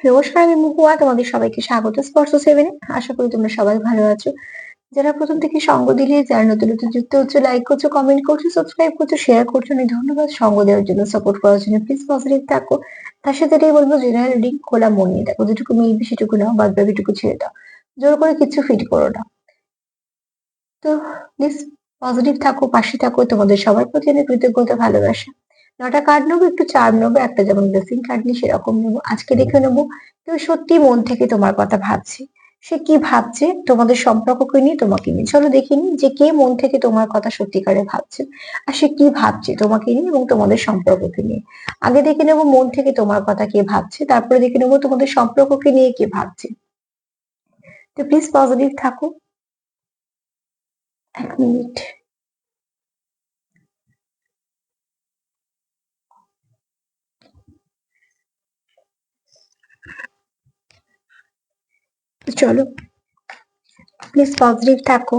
নমস্কার, আমি মহুয়া। তোমাদের সবাইকে স্বাগত স্পর্শ সেভেনে। আশা করি তোমরা সবাই ভালো আছো। যারা প্রথম থেকে সঙ্গ দিলে, যারা নতুন নতুন যুক্ত হচ্ছে, লাইক করছো, কমেন্ট করছো, সাবস্ক্রাইব করছো, শেয়ার করছো, অনেক ধন্যবাদ। সঙ্গ দেওয়ার জন্য, সাপোর্ট করার জন্য। প্লিজ পজিটিভ থাকো। তার সাথে এটাই বলবো, জেনারেল রিডিং খোলা মন নিয়ে দেখো। যেটুকু মিলবে সেটুকু নাও, বাদ বাকিটুকু ছেড়ে দাও। জোর করে কিছু ফিট করো না। তো প্লিজ পজিটিভ থাকো, পাশে থাকো। তোমাদের সবার প্রতি অনেক কৃতজ্ঞতা, ভালোবাসা। 9টা কার্ড নেবো, একটু চার্ম নেবো, একটা যেমন ব্লেসিং কার্ড নিই সেরকম নেবো। আজকে দেখে নেবো কেউ সত্যি মন থেকে তোমার কথা ভাবছে। সে কি ভাবছে তোমাদের সম্পর্ককে নিয়ে, তোমাকে নিয়ে। চলো দেখে নিই যে কে মন থেকে তোমার কথা সত্যিকারে ভাবছে, আর সে কি ভাবছে তোমাকে নিয়ে এবং তোমাদের সম্পর্ককে নিয়ে। আগে দেখে নেবো মন থেকে তোমার কথা কে ভাবছে, তারপরে দেখে নেবো তোমাদের সম্পর্ককে নিয়ে কে ভাবছে। তো প্লিজ পজিটিভ থাকো। 1 মিনিট। চলো প্লিজ পজিটিভ থাকো।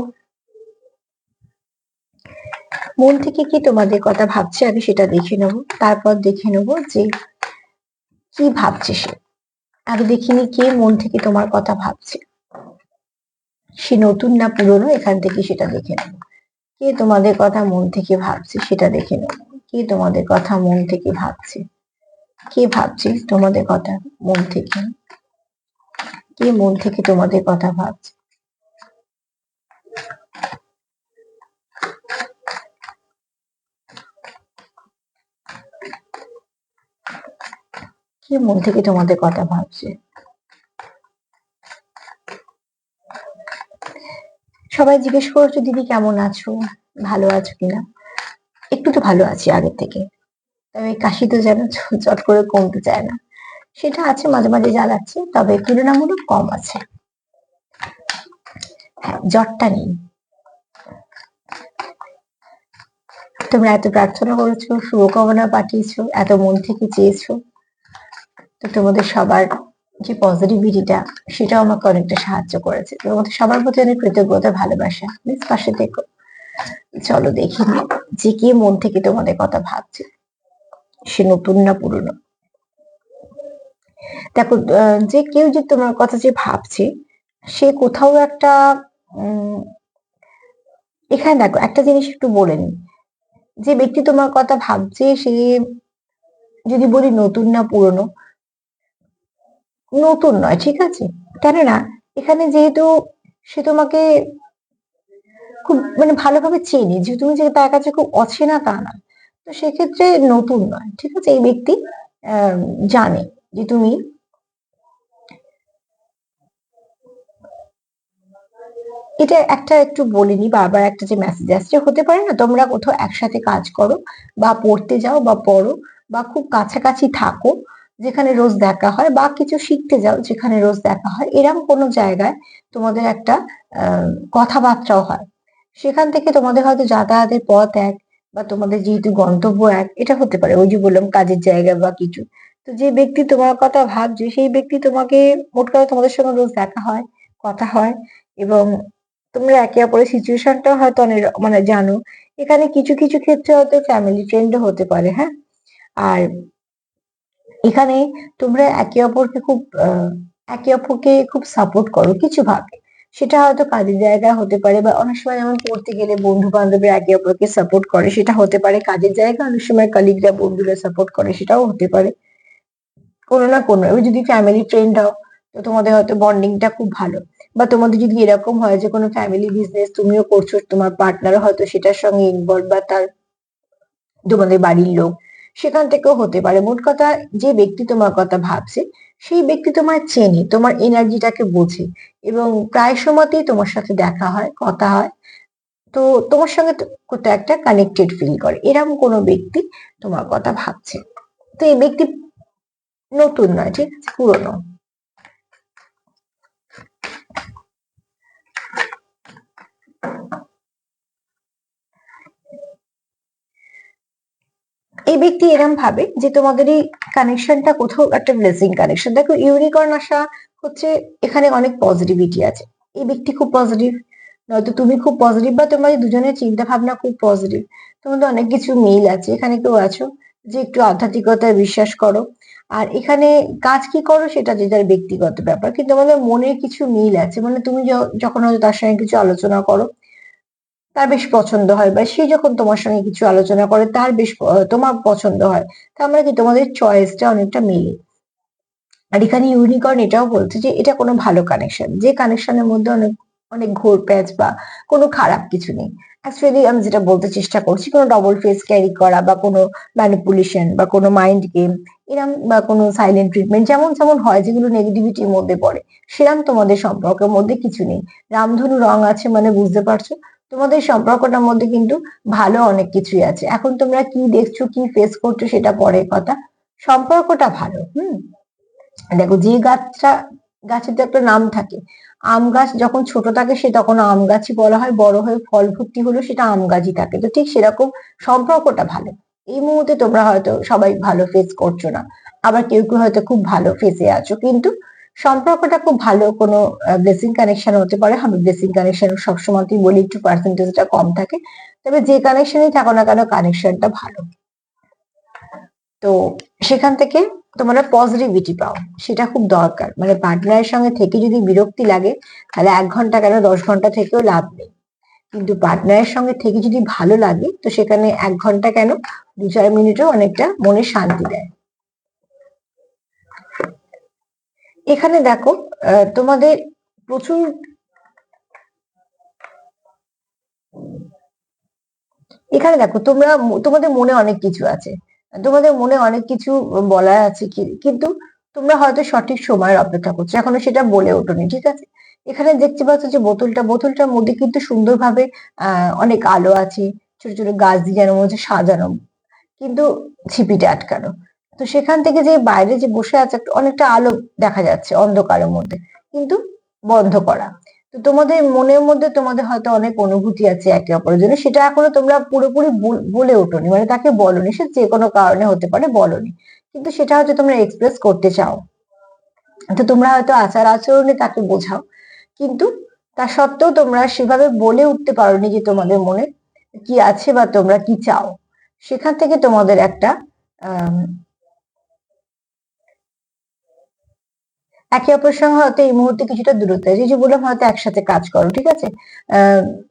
মন থেকে কি তোমাদের কথা ভাবছে আগে সেটা দেখে নেব, তারপর দেখে নেব যে কি ভাবছে সে। আগে দেখিনি কে মন থেকে তোমার কথা ভাবছে। সে নতুন না পুরনো, এখান থেকে সেটা দেখে নেব। কে তোমাদের কথা মন থেকে ভাবছে সেটা দেখে নেব। কে তোমাদের কথা মন থেকে ভাবছে, কে ভাবছে তোমাদের কথা মন থেকে, কে মন থেকে তোমাদের কথা ভাবছে। কে মন থেকে তোমাদের কথা ভাবছে। সবাই জিজ্ঞেস করছো দিদি কেমন আছো, ভালো আছো কিনা। একটু তো ভালো আছি আগের থেকে, তবে কাশি তো যেন চট করে কমতে চায় না। সেটা আছে, মাঝে মাঝে জ্বালাচ্ছে, তবে তুলনামূলক কম আছে। হ্যাঁ, জ্বরটা নেই। তোমরা এত প্রার্থনা করেছো, শুভকামনা পাঠিয়েছো, এত মন থেকে চেয়েছো। তো তোমাদের সবার যে পজিটিভিটিটা, সেটাও আমাকে অনেকটা সাহায্য করেছে। তোমাদের সবার প্রতি অনেক কৃতজ্ঞতা, ভালোবাসা। প্লিজ পাশে থেকো। চলো দেখি যে কে মন থেকে তোমাদের কথা ভাবছে। সে নতুন না পুরনো। দেখো, যে কেউ যে তোমার কথা যে ভাবছে, সে কোথাও একটা উম এখানে দেখো একটা জিনিস একটু বলে নিই। যে ব্যক্তি তোমার কথা ভাবছে সে, যদি বলি নতুন না পুরনো, নতুন নয়, ঠিক আছে। কেননা এখানে যেহেতু সে তোমাকে খুব মানে ভালোভাবে চেনে, যে তুমি যে তার কাছে খুব অচেনা তা না। তো সেক্ষেত্রে নতুন নয়, ঠিক আছে। এই ব্যক্তি আহ, জানে যে তুমি, এটা একটা একটু বলিনি, বারবার একটা যে মেসেজ আসছে, হতে পারে না তোমরা কোথাও একসাথে কাজ করো, বা পড়তে যাও, বা পড়ো, বা খুব কাছাকাছি থাকো যেখানে রোজ দেখা হয়, বা কিছু শিখতে যাও যেখানে রোজ দেখা হয়। এরকম কোনো জায়গায় তোমাদের একটা আহ কথাবার্তাও হয়। সেখান থেকে তোমাদের হয়তো যাতায়াতের পথ এক, বা তোমাদের যেহেতু গন্তব্য এক, এটা হতে পারে। ওই যে বললাম কাজের জায়গা বা কিছু। তো যে ব্যক্তি তোমার কথা ভাবছে, সেই ব্যক্তি তোমাকে, মোট কথা তোমাদের সঙ্গে রোজ দেখা হয়, কথা হয়, এবং তোমরা একে অপরের সিচুয়েশনটাও হয়তো অনেক মানে জানো। এখানে কিছু কিছু ক্ষেত্রে হয়তো ফ্যামিলি ফ্রেন্ডও হতে পারে, হ্যাঁ। আর এখানে তোমরা একে অপরকে খুব সাপোর্ট করো কিছু ভাবে। সেটা হয়তো কাজের জায়গা হতে পারে, বা অনেক সময় যেমন পড়তে গেলে বন্ধু বান্ধবরা একে অপরকে সাপোর্ট করে, সেটা হতে পারে কাজের জায়গা। অনেক সময় কলিগরা বন্ধুরা সাপোর্ট করে, সেটাও হতে পারে। কোনো না কোনো, এবার যদি ফ্যামিলি ফ্রেন্ড হও, তো তোমাদের হয়তো বন্ডিংটা খুব ভালো। বা তোমাদের যদি এরকম হয় যে কোনো ফ্যামিলি বিজনেস তুমিও করছো, তোমার পার্টনারও হয়তো সেটার সঙ্গে ইনভলভ, বা তার তোমাদের বাড়ির লোক, সেখান থেকেও হতে পারে। মোট কথা, যে ব্যক্তি তোমার কথা ভাবছে, সেই ব্যক্তি তোমার চেনে, তোমার এনার্জিটাকে বোঝে, এবং প্রায় সময়তেই তোমার সাথে দেখা হয়, কথা হয়। তো তোমার সঙ্গে কোথাও একটা কানেক্টেড ফিল করে, এরকম কোনো ব্যক্তি তোমার কথা ভাবছে। তো এই ব্যক্তি নতুন নয়, ঠিক আছে, পুরনো। এই ব্যক্তি এরম ভাবে যে তোমাদের এই কানেকশনটা কোথাও একটা ব্লেসিং কানেকশন। দেখো, ইউনিকর্ন আসা হচ্ছে, এখানে অনেক পজিটিভিটি আছে। এই ব্যক্তি খুব পজিটিভ, নয়তো তুমি খুব পজিটিভ, বা তোমাদের দুজনের চিন্তা ভাবনা খুব পজিটিভ। তোমাদের অনেক কিছু মিল আছে। এখানে কেউ আছো যে একটু আধ্যাত্মিকতায় বিশ্বাস করো, আর এখানে কাজ কি করো সেটা যে যার ব্যক্তিগত ব্যাপার, কিন্তু আমাদের মনের কিছু মিল আছে। মানে তুমি যখন হয়তো তার সঙ্গে কিছু আলোচনা করো, তার বেশ পছন্দ হয়, বা সে যখন তোমার সঙ্গে কিছু আলোচনা করে তার বেশ তোমার পছন্দ হয়। তার মানে কি তোমাদের চয়েসটা অনেকটা মেলে। আর এখানে ইউনিকর্ন এটাও বলছে যে এটা কোনো ভালো কানেকশন, যে কানেকশনের মধ্যে অনেক অনেক ঘোর প্যাচ বা কোনো খারাপ কিছু নেই। অ্যাকচুয়ালি আমি যেটা বলতে চেষ্টা করছি, কোনো ডবল ফেস ক্যারি করা বা কোনো ম্যানিপুলেশন বা কোনো মাইন্ড গেম এরম বা কোনো সাইলেন্ট ট্রিটমেন্ট যেমন যেমন হয়, যেগুলো নেগেটিভিটির মধ্যে পড়ে, সেরম তোমাদের সম্পর্কের মধ্যে কিছু নেই। রামধনু রং আছে মানে বুঝতে পারছো তোমাদের সম্পর্কটার মধ্যে কিন্তু ভালো অনেক কিছুই আছে। এখন তোমরা কি দেখছো কি ফেস করছো সেটা পরের কথা, সম্পর্কটা ভালো। দেখো, যে গাছের তো একটা নাম থাকে। আম গাছ যখন ছোট থাকে সে তখন আম গাছই বলা হয়, বড় হয়ে ফল ভর্তি হলো সেটা আম গাছই থাকে। তো ঠিক সেরকম সম্পর্কটা ভালো। এই মুহূর্তে তোমরা হয়তো সবাই ভালো ফেস করছো না, আবার কেউ কেউ হয়তো খুব ভালো ফেসে আছো, কিন্তু সম্পর্কটা খুব ভালো। কোনো ব্লেসিং কানেকশন হতে পারে, আমি ব্লেসিং কানেকশন সবসময়তেই বলি একটু পার্সেন্টেজটা কম থাকে, তবে যে কানেকশনই থাকো না কেন কানেকশনটা ভালো। তো সেখান থেকে তোমরা পজিটিভিটি পাও, সেটা খুব দরকার। মানে পার্টনারের সঙ্গে থেকে যদি বিরক্তি লাগে, তাহলে 1 ঘন্টা কেন 10 ঘন্টা থেকেও লাভ নেই। কিন্তু পার্টনারের সঙ্গে থেকে যদি ভালো লাগে, তো সেখানে 1 ঘন্টা কেন 2-4 মিনিটও অনেকটা মনে শান্তি দেয়। এখানে দেখো, তোমাদের প্রচুর, এখানে দেখো তোমরা তোমাদের মনে অনেক কিছু আছে, তোমাদের মনে অনেক কিছু বলার আছে, কিন্তু তোমরা হয়তো সঠিক সময়ের অপেক্ষা করছো, এখনো সেটা বলে ওঠোনি, ঠিক আছে? এখানে দেখতে পাচ্ছ যে বোতলটার মধ্যে কিন্তু সুন্দরভাবে অনেক আলো আছে, ছোট ছোট গাছ দিয়ে যেন মনে হচ্ছে সাজানো, কিন্তু ছিপিটা আটকানো। তো সেখান থেকে যে বাইরে যে বসে আছে অনেকটা আলো দেখা যাচ্ছে অন্ধকারের মধ্যে, কিন্তু বন্ধ করা। তো তোমাদের মনের মধ্যে তোমাদের হয়তো অনেক অনুভূতি আছে একে অপরের জন্য, সেটা এখনো তোমরা পুরোপুরি বলে ওঠোনি, মানে তাকে বলনি, সে যে কোনো কারণে হতে পারে বলনি, কিন্তু সেটা হয়তো তোমরা এক্সপ্রেস করতে চাও। তো তোমরা হয়তো আচার আচরণে তাকে বোঝাও, কিন্তু তা সত্ত্বেও তোমরা সেভাবে বলে উঠতে পারোনি যে তোমাদের মনে কি আছে বা তোমরা কি চাও। সেখান থেকে তোমাদের একটা আহ একে অপরের সঙ্গে হয়তো এই মুহূর্তে কিছুটা দূরত্ব আছে। এই যে বললাম হয়তো একসাথে কাজ করো, ঠিক আছে?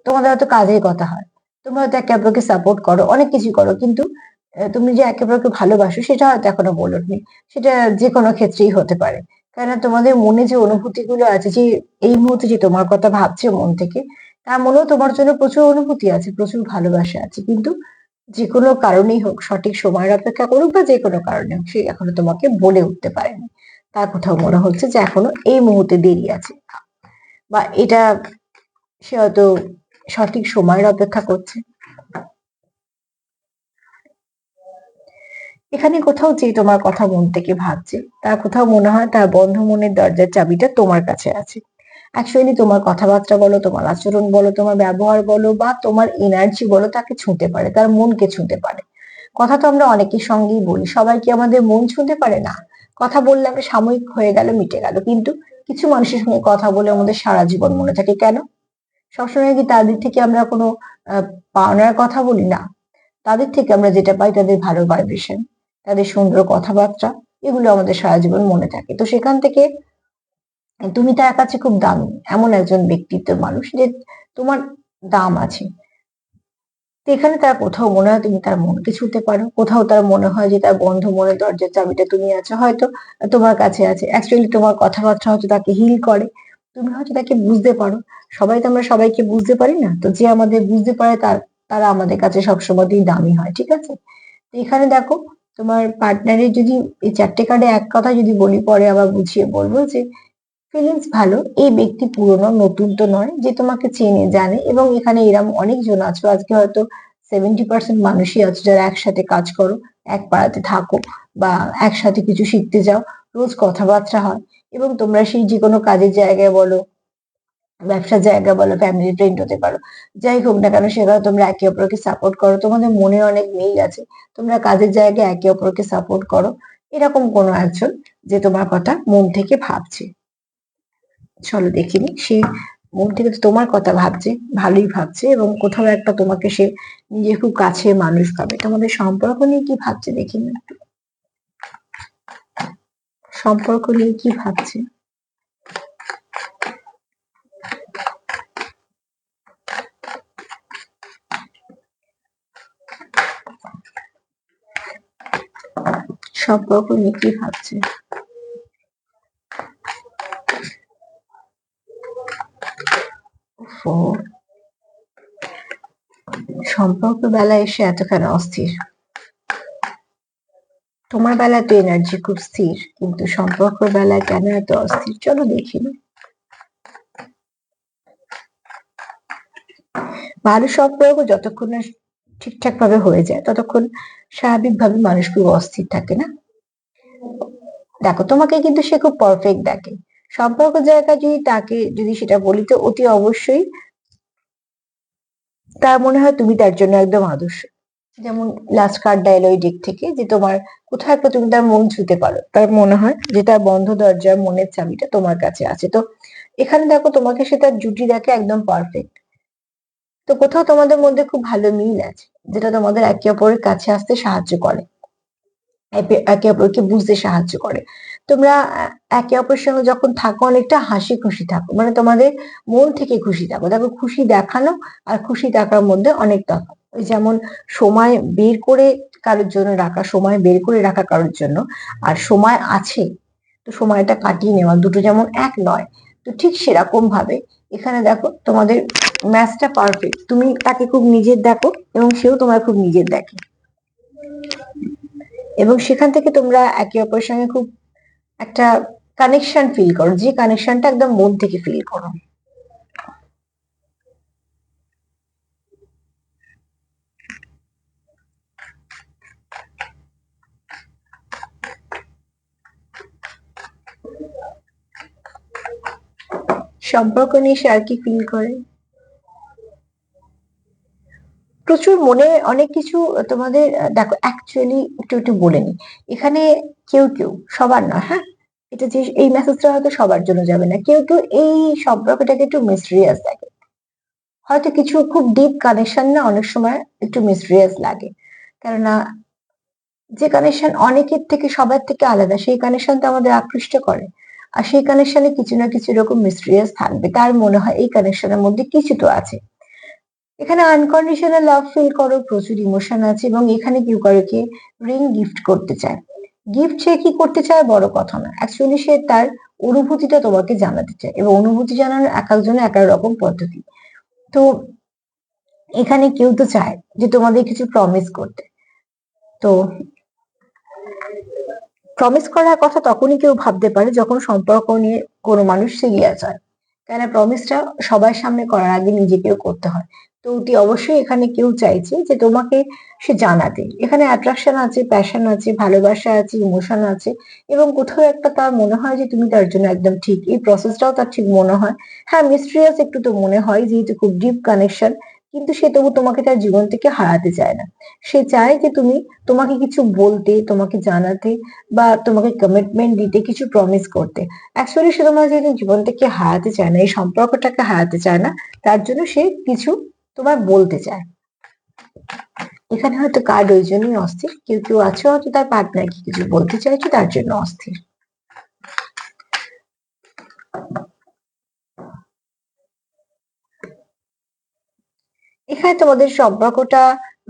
তোমাদের হয়তো কাজের কথা হয়, তোমরা হয়তো একে অপরকে সাপোর্ট করো, অনেক কিছু করো, কিন্তু তুমি যে একে অপরকে ভালোবাসো সেটা হয়তো এখনো বলোনি। সেটা যে কোনো ক্ষেত্রেই হতে পারে। কেননা তোমাদের মনে যে অনুভূতি গুলো আছে, যে এই মুহূর্তে যে তোমার কথা ভাবছে মন থেকে, তার মনেও তোমার জন্য প্রচুর অনুভূতি আছে, প্রচুর ভালোবাসা আছে, কিন্তু যে কোনো কারণেই হোক, সঠিক সময়ের অপেক্ষা করুক বা যে কোনো কারণে হোক, সে এখনো তোমাকে বলে উঠতে পারেনি। তার কোথাও মনে হচ্ছে যে এখনো এই মুহূর্তে দেরি আছে, বা এটা সে হয়তো সঠিক সময়ের অপেক্ষা করছে। এখানে কোথাও যে তোমার কথা মন থেকে ভাবছে, তার কোথাও মনে হয় তার বন্ধ মনের দরজার চাবিটা তোমার কাছে আছে। অ্যাকচুয়ালি তোমার কথাবার্তা বলো, তোমার আচরণ বলো, তোমার ব্যবহার বলো, বা তোমার এনার্জি বলো, তাকে ছুঁতে পারে, তার মনকে ছুঁতে পারে। কথা তো আমরা অনেকের সঙ্গেই বলি, সবাই কি আমাদের মন ছুঁতে পারে? না। কথা বললে একটা সাময়িক হয়ে গেল, মিটে গেল, কিন্তু কিছু মানুষের সঙ্গে কথা বলে আমাদের সারা জীবন মনে থাকে। কেন? সবসময় কি তাদের থেকে আমরা কোনো আহ, পাওনার কথা বলি? না। তাদের থেকে আমরা যেটা পাই, তাদের ভালো ভাইব্রেশন, তাদের সুন্দর কথাবার্তা, এগুলো আমাদের সারা জীবন মনে থাকে। তো সেখান থেকে তুমি তার কাছে খুব দামি, এমন একজন ব্যক্তিত্ব মানুষ যে তোমার দাম আছে। তো এখানে তার কোথাও মনে হয় তুমি তার মনকে ছুঁতে পারো, কোথাও তার মনে হয় যে তার বন্ধ মনের দরজার চাবিটা তুমি আছো, হয়তো তোমার কাছে আছে। অ্যাকচুয়ালি তোমার কথাবার্তা হয়তো তাকে হিল করে, তুমি হয়তো তাকে বুঝতে পারো। সবাই তো আমরা সবাইকে বুঝতে পারি না, তো যে আমাদের বুঝতে পারে তারা আমাদের কাছে সবসময়তেই দামি হয়, ঠিক আছে? তো এখানে দেখো, তোমার পার্টনারের যদি এই 4টে কার্ডে এক কথা যদি বলি, পরে আবার বুঝিয়ে বলবো, যে ফিলিংস ভালো, এই ব্যক্তি পুরনো নতুন তো নয়, যে তোমাকে চেনে জানে। এবং এখানে এরম অনেকজন আছো, আজকে হয়তো 70% মানুষই আছো যারা একসাথে কাজ করো, এক পাড়াতে থাকো, বা একসাথে কিছু শিখতে যাও, রোজ কথাবার্তা হয়, এবং তোমরা সেই যে কোনো কাজের জায়গায় বলো, ব্যবসার জায়গা বলো, ফ্যামিলি ফ্রেন্ড হতে পারো, যাই হোক না কেন, সেখানে তোমরা একে অপরকে সাপোর্ট করো, তোমাদের মনে অনেক মিল আছে, তোমরা কাজের জায়গায় একে অপরকে সাপোর্ট করো। এরকম কোনো একজন যে তোমার কথা মন থেকে ভাবছে। চলো দেখিনি, সে মন থেকে তো তোমার কথা ভাবছে, ভালোই ভাবছে, এবং কোথাও একটা তোমাকে সে নিজের খুব কাছের মানুষ ভাবে। তোমাদের সম্পর্ক নিয়ে কি ভাবছে দেখিনি একটু। সম্পর্ক নিয়ে কি ভাবছে? সম্পর্ক নিয়ে কি ভাবছে? সম্পর্ক বেলায় এসে এত কেন অস্থির? তোমার বেলায় তো এনার্জি খুব স্থির, কিন্তু সম্পর্ক বেলায় কেন এত অস্থির? চলো দেখি। ভালো সম্পর্ক যতক্ষণ না ঠিকঠাক ভাবে হয়ে যায় ততক্ষণ স্বাভাবিকভাবে মানুষ খুব অস্থির থাকে, না? দেখো, তোমাকে কিন্তু সে খুব পারফেক্ট দেখে। সম্পর্ক জায়গায় যদি সেটা বলি, তো অতি অবশ্যই তার মনে হয় তুমি তার জন্য একদম আদর্শ। যেমন লাস্ট কার্ড ডায়লগ দিক থেকে যে তোমার কোথাও একটা তুমি তার মন ছুঁতে পারো, তার মনে হয় যে তার বন্ধ দরজার মনের চাবিটা তোমার কাছে আছে। তো এখানে দেখো, তোমাকে সে তার জুটি দেখে একদম পারফেক্ট। তো কোথাও তোমাদের মধ্যে খুব ভালো মিল আছে, যেটা তোমাদের একে অপরের কাছে আসতে সাহায্য করে, একে অপরকে বুঝতে সাহায্য করে। তোমরা একে অপরের সঙ্গে যখন থাকো অনেকটা হাসি খুশি থাকো, মানে তোমাদের মন থেকে খুশি থাকো। দেখো, খুশি দেখানো আর খুশি থাকার মধ্যে অনেক তফাৎ। ওই যেমন সময় বের করে কারোর জন্য রাখা, সময় বের করে রাখা কারোর জন্য, আর সময় আছে তো সময়টা কাটিয়ে নেওয়া, দুটো যেমন এক নয়। তো ঠিক সেরকম ভাবে এখানে দেখো, তোমাদের ম্যাচটা পারফেক্ট। তুমি তাকে খুব নিজের দেখো এবং সেও তোমার খুব নিজের দেখে, এবং সেখান থেকে তোমরা একে অপরের সঙ্গে খুব একটা কানেকশন ফিল করো, যে কানেকশনটা একদম মন থেকে ফিল করো। সম্পর্ক নিয়ে সে আর কি ফিল করে? প্রচুর মনে অনেক কিছু তোমাদের। দেখো, অ্যাকচুয়ালি একটু একটু বলে নি, এখানে কেউ কেউ, সবার না, হ্যাঁ, এটা যে এই মেসেজটা হয়তো সবার জন্য যাবে না, কেউ কেউ এই সম্পর্কটাকে একটু মিস্ট্রিয়াস দেখে। হয়তো কিছু খুব ডিপ কানেকশন না অনেক সময় একটু মিস্ট্রিয়াস লাগে, কেননা যে কানেকশন অনেকের থেকে, সবার থেকে আলাদা, সেই কানেকশন তো আমাদের আকৃষ্ট করে। আর সেই কানেকশনে কিছু না কিছু এরকম মিস্ট্রিয়াস থাকবে, তার মনে হয় এই কানেকশনের মধ্যে কিছু তো আছে। এখানে আনকন্ডিশনাল লাভ ফিল করো, প্রচুর ইমোশন আছে, এবং এখানে কেউ কারোকে রিং গিফট করতে চায়। গিফট সে কি করতে চায় বড় কথা না, অ্যাকচুয়ালি সে তার অনুভূতিটা তোমাকে জানাতে চায়, এবং অনুভূতি জানানোর এক একজনের এক এক রকম পদ্ধতি। তো এখানে কেউ তো চায় যে তোমাদের কিছু প্রমিস করতে। তো প্রমিস করার কথা তখনই কেউ ভাবতে পারে যখন সম্পর্ক নিয়ে কোনো মানুষ সিরিয়াস হয়, কেন প্রমিসটা সবার সামনে করার আগে নিজেকেও করতে হয়। তো অতি অবশ্যই এখানে কেউ চাইছে যে তোমাকে সে জানাতে, এখানে অ্যাট্রাকশন আছে, প্যাশন আছে, ভালোবাসা আছে, ইমোশন আছে, এবং কোথাও একটা তার মনে হয় যে তুমি তার জন্য একদম ঠিক। এই প্রসেসটাও তার ঠিক মনে হয়। হ্যাঁ, মিস্ট্রিয়াস একটু তো মনে হয়, যেহেতু খুব ডিপ কানেকশন, কিন্তু সে তবু তোমাকে তার জীবন থেকে হারাতে চায় না। সে চায় যে তুমি, তোমাকে কিছু বলতে, তোমাকে জানাতে, বা তোমাকে কমিটমেন্ট দিতে, কিছু প্রমিস করতে। অ্যাকচুয়ালি সে তোমার যেহেতু জীবন থেকে হারাতে চায় না, এই সম্পর্কটাকে হারাতে চায় না, তার জন্য সে কিছু তোমার বলতে চায়। এখানে হয়তো কার্ড ওই জন্যই অস্থির, কেউ কেউ আছে হয়তো তার পার্টনারকে কিছু বলতে চাইছে, তার জন্য অস্থির। এখানে তোমাদের সম্পর্কটা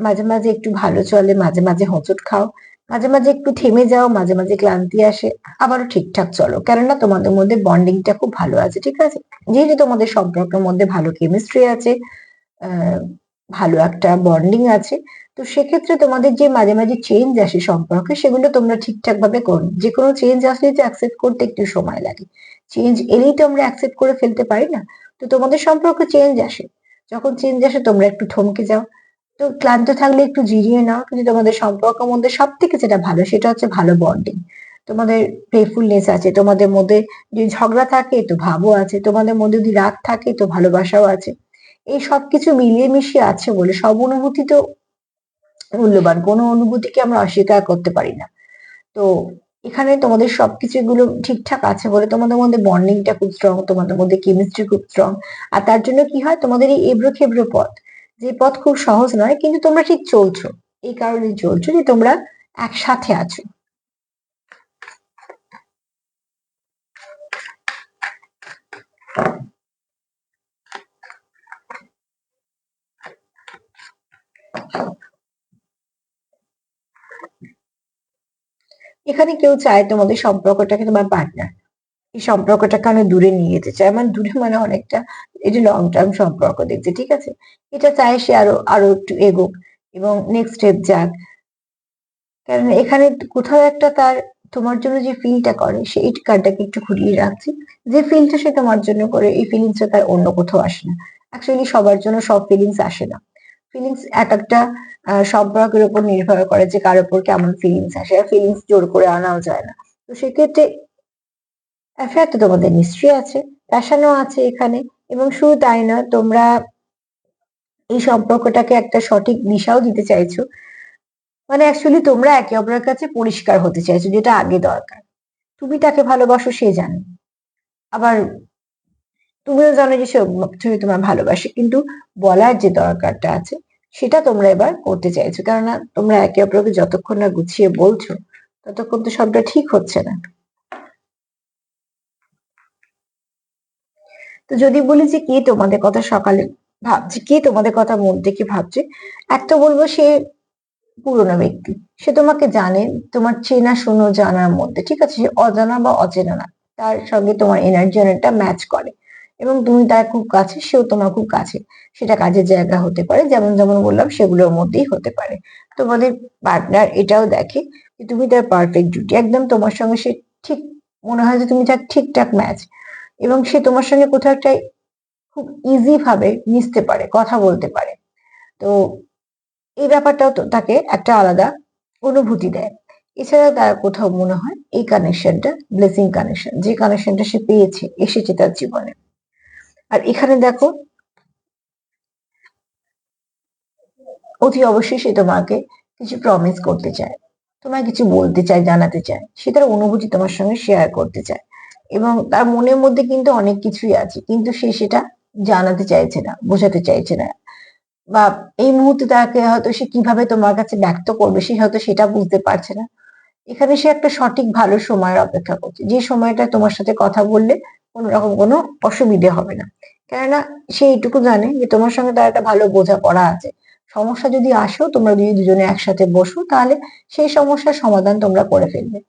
মাঝে মাঝে একটু ভালো চলে, মাঝে মাঝে হোঁচট খাও, মাঝে মাঝে একটু থেমে যাও, মাঝে মাঝে ক্লান্তি আসে, আবারও ঠিকঠাক চলো, কেননা তোমাদের মধ্যে বন্ডিংটা খুব ভালো আছে, ঠিক আছে? যেহেতু তোমাদের সম্পর্কের মধ্যে ভালো কেমিস্ট্রি আছে, আহ ভালো একটা বন্ডিং আছে, তো সেক্ষেত্রে তোমাদের যে মাঝে মাঝে চেঞ্জ আসে সম্পর্কে, সেগুলো তোমরা ঠিকঠাক ভাবে করো। যে কোনো চেঞ্জ আসলে যে অ্যাকসেপ্ট করতে একটু সময় লাগে, চেঞ্জ এলেই তো আমরা অ্যাকসেপ্ট করে ফেলতে পারি না। তো তোমাদের সম্পর্কে চেঞ্জ আসে, যখন চেঞ্জ আসে তোমরা একটু থমকে যাও। তো ক্লান্ত থাকলে একটু জিরিয়ে নাও, কিন্তু তোমাদের সম্পর্কের মধ্যে সব থেকে যেটা ভালো সেটা হচ্ছে ভালো বন্ডিং। তোমাদের প্লেফুলনেস আছে, তোমাদের মধ্যে যদি ঝগড়া থাকে তো ভাবও আছে, তোমাদের মধ্যে যদি রাগ থাকে তো ভালোবাসাও আছে। এই সবকিছু মিলিয়ে মিশিয়ে আছে বলে সব অনুভূতি তো মূল্যবান, কোনো অনুভূতিকে আমরা অস্বীকার করতে পারি না। তো এখানে তোমাদের সবকিছু গুলো ঠিকঠাক আছে বলে তোমাদের মধ্যে বন্ডিংটা খুব স্ট্রং, তোমাদের মধ্যে কেমিস্ট্রি খুব স্ট্রং। আর তার জন্য কি হয়, তোমাদের এই এবড়ো খেবড়ো পথ, যে পথ খুব সহজ নয়, কিন্তু তোমরা ঠিক চলছো, এই কারণে চলছো যে তোমরা একসাথে আছো। এখানে কেউ চায় তোমাদের সম্পর্কটাকে, তোমার পার্টনার এই সম্পর্কটাকে অনেক দূরে নিয়ে যেতে চায়, মানে দূরে মানে অনেকটা, এটা লং টার্ম সম্পর্ক দেখছে, ঠিক আছে। এটা চায় সে আরো আরো একটু এগোক এবং নেক্সট স্টেপ যাক। কারণ এখানে কোথাও একটা তার তোমার জন্য যে ফিলটা করে, সে এই কার্ডটাকে একটু ঘুরিয়ে রাখছি, যে ফিলটা সে তোমার জন্য করে এই ফিলিংসটা তার অন্য কোথাও আসে না। অ্যাকচুয়ালি সবার জন্য সব ফিলিংস আসে না। ফিলিংস এক একটা সম্পর্কের উপর নির্ভর করে যে কার উপর কেমন ফিলিংস আসে, আর ফিলিংস জোর করে আনাও যায় না। তো সেক্ষেত্রে অ্যাফেয়ার তো তোমাদের নিশ্চয়ই আছে, প্যাশনও আছে এখানে। এবং শুধু তাই না, তোমরা এই সম্পর্কটাকে একটা সঠিক দিশাও দিতে চাইছো, মানে অ্যাকচুয়ালি তোমরা একে অপরের কাছে পরিষ্কার হতে চাইছো, যেটা আগে দরকার। তুমি তাকে ভালোবাসো, সে জানে, আবার তুমিও জানো যে সে তোমার ভালোবাসে, কিন্তু বলার যে দরকারটা আছে সেটা তোমরা এবার করতে চাইছো। কেননা তোমরা একে অপরকে যতক্ষণ না গুছিয়ে বলছো, ততক্ষণ তো সবটা ঠিক হচ্ছে না। তো যদি বলি যে কে তোমাদের কথা সকালে ভাবছে, কে তোমাদের কথা মন থেকে ভাবছে, একটা বলবো সে পুরনো ব্যক্তি। সে তোমাকে জানে, তোমার চেনা শোনো জানার মধ্যে, ঠিক আছে, সে অজানা বা অচেনা না, তার সঙ্গে তোমার এনার্জি অনেকটা ম্যাচ করে এবং তুমি তার খুব কাছে, সেও তোমার খুব কাছে। সেটা কাজের জায়গা হতে পারে, যেমন যেমন বললাম সেগুলোর মধ্যেই হতে পারে। তোমাদের পার্টনার এটাও দেখে যে তুমি তার পারফেক্ট জুটি, একদম তোমার সঙ্গে সে ঠিক, মনে হয় যে তুমি তার ঠিকঠাক ম্যাচ, এবং সে তোমার সঙ্গে কোথাও একটা খুব ইজি ভাবে মিশতে পারে, কথা বলতে পারে। তো এই ব্যাপারটাও তো তাকে একটা আলাদা অনুভূতি দেয়। এছাড়া তার কোথাও মনে হয় এই কানেকশনটা ব্লেসিং কানেকশন, যে কানেকশনটা সে পেয়েছে, এসেছে তার জীবনে। আর এখানে দেখো, অতি অবশ্যই সে তোমাকে কিছু প্রমিস করতে চায়, তোমায় কিছু বলতে চায়, জানাতে চায়, সে তার অনুভূতি তোমার সঙ্গে শেয়ার করতে চায়। এবং তার মনের মধ্যে কিন্তু অনেক কিছুই আছে, কিন্তু সে সেটা জানাতে চাইছে না, বোঝাতে চাইছে না, বা এই মুহূর্তে তাকে হয়তো সে কিভাবে তোমার কাছে ব্যক্ত করবে সে হয়তো সেটা বুঝতে পারছে না। এখানে সে একটা সঠিক ভালো সময়ের অপেক্ষা করছে, যে সময়টা তোমার সাথে কথা বললে কোনো রকম কোনো অসুবিধে হবে না। কেননা সে এইটুকু জানে যে তোমার সঙ্গে তার একটা ভালো বোঝাপড়া আছে। সমস্যা যদি আসেও, তোমরা যদি দুজনে একসাথে বসো, তাহলে সেই সমস্যার সমাধান তোমরা করে ফেলবে।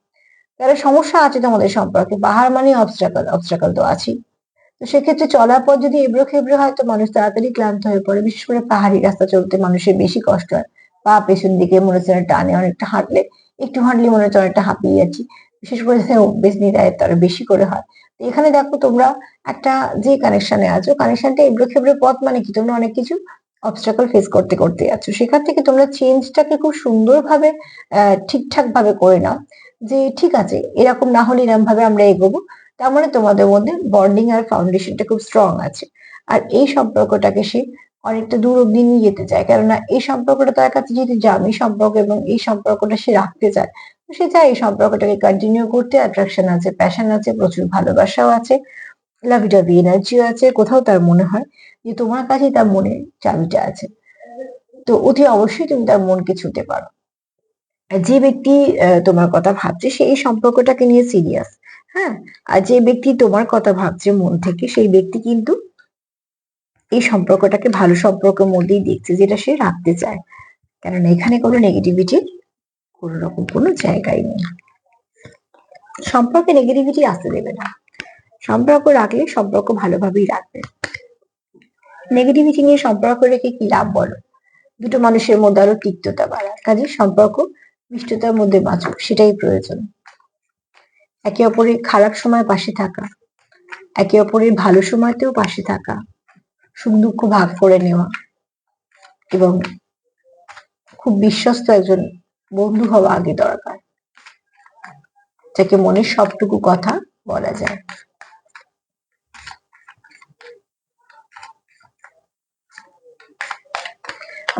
তাহলে সমস্যা আছে তোমাদের সম্পর্কে, পাহাড় মানে অবস্ট্রাকল, অবস্ট্রাকল তো আছেই। তো সেক্ষেত্রে চলার পর যদি এবড়ো খেবড়ো হয়, তো মানুষ তাড়াতাড়ি ক্লান্ত হয়ে পড়ে, বিশেষ করে পাহাড়ি রাস্তা চলতে মানুষের বেশি কষ্ট হয়। পা পেছন দিকে মনে হচ্ছে না টানে, অনেকটা হাঁটলে, একটু হাঁটলে মনে হচ্ছে অনেকটা হাঁপিয়ে যাচ্ছি। বিশেষ করে অভ্যেস নিয়ে তার বেশি করে হয়। তো এখানে দেখো তোমরা একটা যে কানেকশনে আছো, কানেকশনটা এবড়ো খেবড়ো পথ, মানে কি তোমরা অনেক কিছু অবস্ট্রাকল ফেস করতে করতে যাচ্ছ, সেখান থেকে তোমরা চেঞ্জটাকে খুব সুন্দরভাবে ঠিকঠাক ভাবে করে নাও, যে ঠিক আছে এরকম না হলে এরকম ভাবে আমরা এগোবো। তার মানে তোমাদের মধ্যে বন্ডিং আর ফাউন্ডেশনটা খুব স্ট্রং আছে। আর এই সম্পর্কটাকে সে অনেকটা দূর অব্দি নিয়ে যেতে চায়, কেননা এই সম্পর্কটা তার কাছে যেহেতু জামি সম্পর্ক, এবং এই সম্পর্কটা সে রাখতে চায়, তো সে চায় এই সম্পর্কটাকে কন্টিনিউ করতে। অ্যাট্রাকশন আছে, প্যাশন আছে, প্রচুর ভালোবাসাও আছে, লাভি ডাভি এনার্জিও আছে। কোথাও তার মনে হয় যে তোমার কাছেই তার মনে চাবিটা আছে। তো অতি অবশ্যই তুমি তার মনকে ছুঁতে পারো। যে ব্যক্তি তোমার কথা ভাবছে সে এই সম্পর্কটাকে নিয়ে সিরিয়াস। হ্যাঁ, আর যে ব্যক্তি তোমার কথা ভাবছে মন থেকে, সেই ব্যক্তি কিন্তু এই সম্পর্কটাকে ভালো সম্পর্কের মধ্যেই দেখছে, যেটা সে রাখতে চায়। কারণ এখানে কোনো নেগেটিভিটির কোনো রকম কোনো জায়গাই নেই। সম্পর্কে নেগেটিভিটি আসতে দেবে না। সম্পর্ক রাখলে সম্পর্ক ভালোভাবেই রাখবে। নেগেটিভিটি নিয়ে সম্পর্ক রেখে কি লাভ বলো? দুটো মানুষের মধ্যে আরো তিক্ততা বাড়ায়। কাজে সম্পর্ক মিষ্টতার মধ্যে বাঁচুক, সেটাই প্রয়োজন। একে অপরের খারাপ সময় পাশে থাকা, একে অপরের ভালো সময়তেও পাশে থাকা, সুখ দুঃখ ভাগ করে নেওয়া, এবং খুব বিশ্বস্ত একজন বন্ধু হওয়া আগে দরকার, যাকে মনের সবটুকু কথা বলা যায়।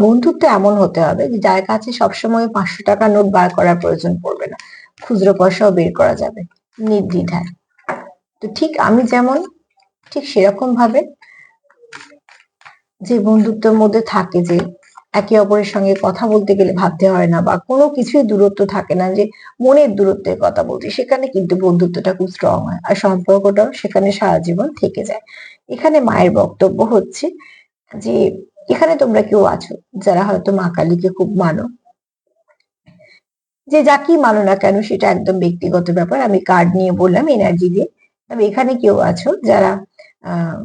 বন্ধুত্ব এমন হতে হবে যে যার কাছে সবসময় 500 টাকা নোট বার করার প্রয়োজন পড়বে না, খুচরো পয়সাও বের করা যাবে নির্দ্বিধায়। তো ঠিক আমি যেমন, ঠিক সেরকম ভাবে যে বন্ধুত্বের মধ্যে থাকে, যে একে অপরের সঙ্গে কথা বলতে গেলে ভাবতে হয় না, বা কোনো কিছুই দূরত্ব থাকে না, যে মনের দূরত্বের কথা বলছি, সেখানে কিন্তু বন্ধুত্বটা খুব স্ট্রং হয়, আর সম্পর্কটাও সেখানে সারা জীবন থেকে যায়। এখানে মায়ের বক্তব্য হচ্ছে যে এখানে তোমরা কেউ আছো যারা হয়তো মা কালীকে খুব মানো, যে যাকেই মানো না কেন সেটা একদম ব্যক্তিগত ব্যাপার। আমি কার্ড নিয়ে বললাম এনার্জি দিয়ে। তবে এখানে কেউ আছো যারা আহ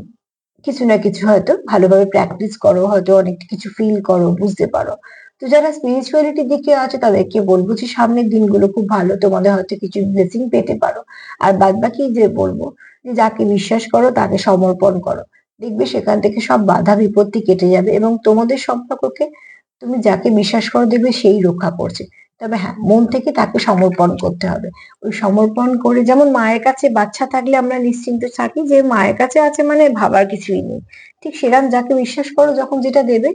কিছু না কিছু হয়তো ভালোভাবে প্র্যাকটিস করো, হয়তো অনেক কিছু ফিল করো, বুঝতে পারো। তো যারা স্পিরিচুয়ালিটির দিকে আছে তাদেরকে বলবো যে সামনের দিনগুলো খুব ভালো, তোমাদের হয়তো কিছু ব্লেসিং পেতে পারো। আর বাদ বাকি যে বলবো যে যাকে বিশ্বাস করো তাকে সমর্পণ করো, দেখবে সেখান থেকে সব বাধা বিপত্তি কেটে যাবে এবং তোমাদের সম্পর্ককে তুমি যাকে বিশ্বাস করো দেখবে সেই রক্ষা করছে। তবে হ্যাঁ, মন থেকে তাকে সমর্পণ করতে হবে। ওই সমর্পণ করে, যেমন মায়ের কাছে বাচ্চা থাকলে আমরা নিশ্চিন্ত থাকি যে মায়ের কাছে আছে মানে ভাবার কিছুই নেই, ঠিক সেরকম যাকে বিশ্বাস করো যখন যেটা দেবে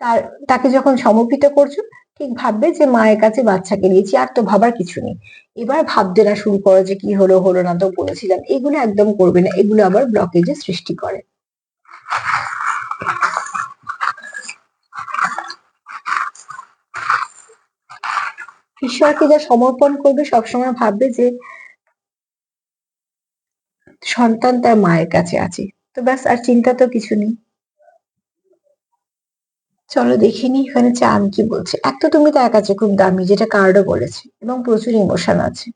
তার তাকে যখন সমর্পিত করছো, ঠিক ভাববে যে মায়ের কাছে বাচ্চাকে দিয়েছি, আর তো ভাবার কিছু নেই। এবার ভাবতে না শুরু করো যে কি হলো হলো না, তো বলেছিলাম, এগুলো একদম করবে না, এগুলো আবার ব্লকেজের সৃষ্টি করে। ঈশ্বরকে যা সমর্পণ করবে সবসময় ভাববে যে সন্তান তার মায়ের কাছে আছে। তো ব্যাস, আর চিন্তা তো কিছু নেই। চলো দেখিনি এখানে চাঁদ কি বলছে। এক তো তুমি তার কাছে খুব দামি, যেটা কার্ডও বলেছে, এবং প্রচুর ইমোশন আছে,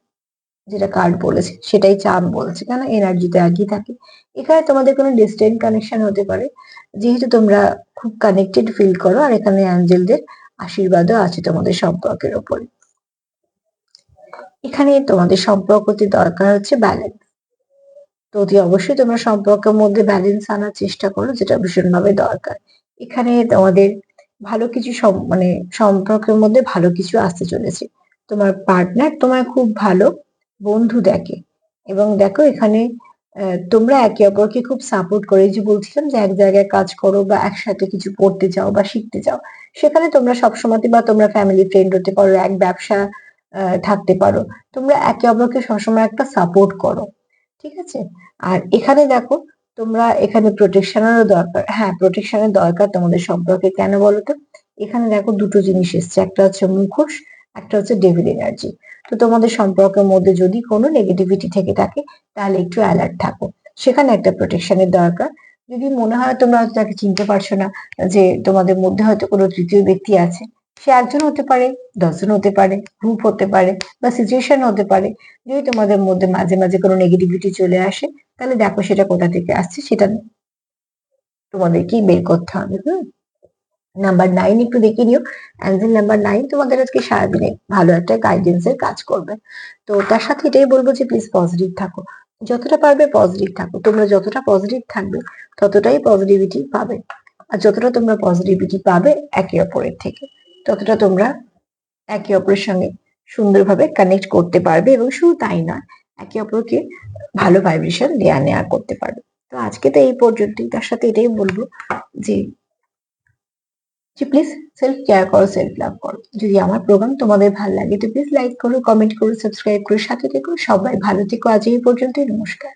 যেটা কার্ড বলেছে সেটাই চাঁদ বলছে, কেন এনার্জিতে একই থাকে। এখানে তোমাদের কোনো ডিস্টেন্ট কানেকশন হতে পারে, যেহেতু তোমরা খুব কানেক্টেড ফিল করো, আর এখানে অ্যাঞ্জেলদের আশীর্বাদও আছে তোমাদের সম্পর্কের ওপরে। এখানে তোমাদের সম্পর্কতে দরকার হচ্ছে ব্যালেন্স। তো অতি অবশ্যই তোমরা সম্পর্কের মধ্যে ব্যালেন্স আনার চেষ্টা করো, যেটা ভীষণভাবে দরকার। এখানে তোমাদের ভালো কিছু মানে সম্পর্কের মধ্যে ভালো কিছু আসতে চলেছে। তোমার পার্টনার তোমার খুব ভালো বন্ধু দেখে, এবং দেখো এখানে তোমরা একে অপরকে খুব সাপোর্ট করে, এই যে বলছিলাম যে এক জায়গায় কাজ করো বা একসাথে কিছু পড়তে চাও বা শিখতে চাও, সেখানে তোমরা সবসময়, বা তোমরা ফ্যামিলি ফ্রেন্ড হতে পারো, এক ব্যবসা থাকতে পারো, তোমরা একে অপরকে সবসময় একটা সাপোর্ট করো, ঠিক আছে? আর এখানে দেখো, তোমরা এখানে প্রোটেকশনেরও দরকার। হ্যাঁ, প্রোটেকশনের দরকার তোমাদের সম্পর্কে, কেন বলো তো? এখানে দেখো দুটো জিনিস এসছে, একটা হচ্ছে মুখোশ, একটা হচ্ছে ডেভিল এনার্জি। তো তোমাদের সম্পর্কের মধ্যে যদি কোনো নেগেটিভিটি থেকে থাকে তাহলে একটু অ্যালার্ট থাকো, সেখানে একটা প্রোটেকশনের দরকার। যদি মনে হয় তোমরা হয়তো তাকে চিনতে পারছো না, যে তোমাদের মধ্যে হয়তো কোনো তৃতীয় ব্যক্তি আছে, সে একজন হতে পারে, 10 জন হতে পারে, গ্রুপ হতে পারে, বা সিচুয়েশন হতে পারে। যদি তোমাদের মধ্যে মাঝে মাঝে কোনো নেগেটিভিটি চলে আসে, তাহলে দেখো সেটা কোথা থেকে আসছে, সেটা তোমাদেরকেই বের করতে হবে। হুম। নাম্বার 9 একটু দেখে নিও। অ্যাঞ্জেল নাম্বার 9 তোমাদের আজকে সারাদিনে ভালো একটা গাইডেন্স এর কাজ করবে। তো তার সাথে এটাই বলবো যে প্লিজ পজিটিভ থাকো, যতটা পারবে পজিটিভ থাকো। তোমরা যতটা পজিটিভ থাকবে ততটাই পজিটিভিটি পাবে। আর যতটা তোমরা পজিটিভিটি পাবে একে অপরের থেকে, ততটা তোমরা একে অপরের সঙ্গে সুন্দরভাবে কানেক্ট করতে পারবে, এবং শুধু তাই নয়, একে অপরকে ভালো ভাইব্রেশন দেয়া নেয়া করতে পারবে। তো আজকে তো এই পর্যন্তই। তার সাথে এটাই বলবো যে প্লিজ সেলফ কেয়ার করো, সেলফ লাভ করো। যদি আমার প্রোগ্রাম তোমাদের ভালো লাগে তো প্লিজ লাইক করো, কমেন্ট করো, সাবস্ক্রাইব করো, সাথে থেকো। সবাই ভালো থেকো। আজ এই পর্যন্তই। নমস্কার।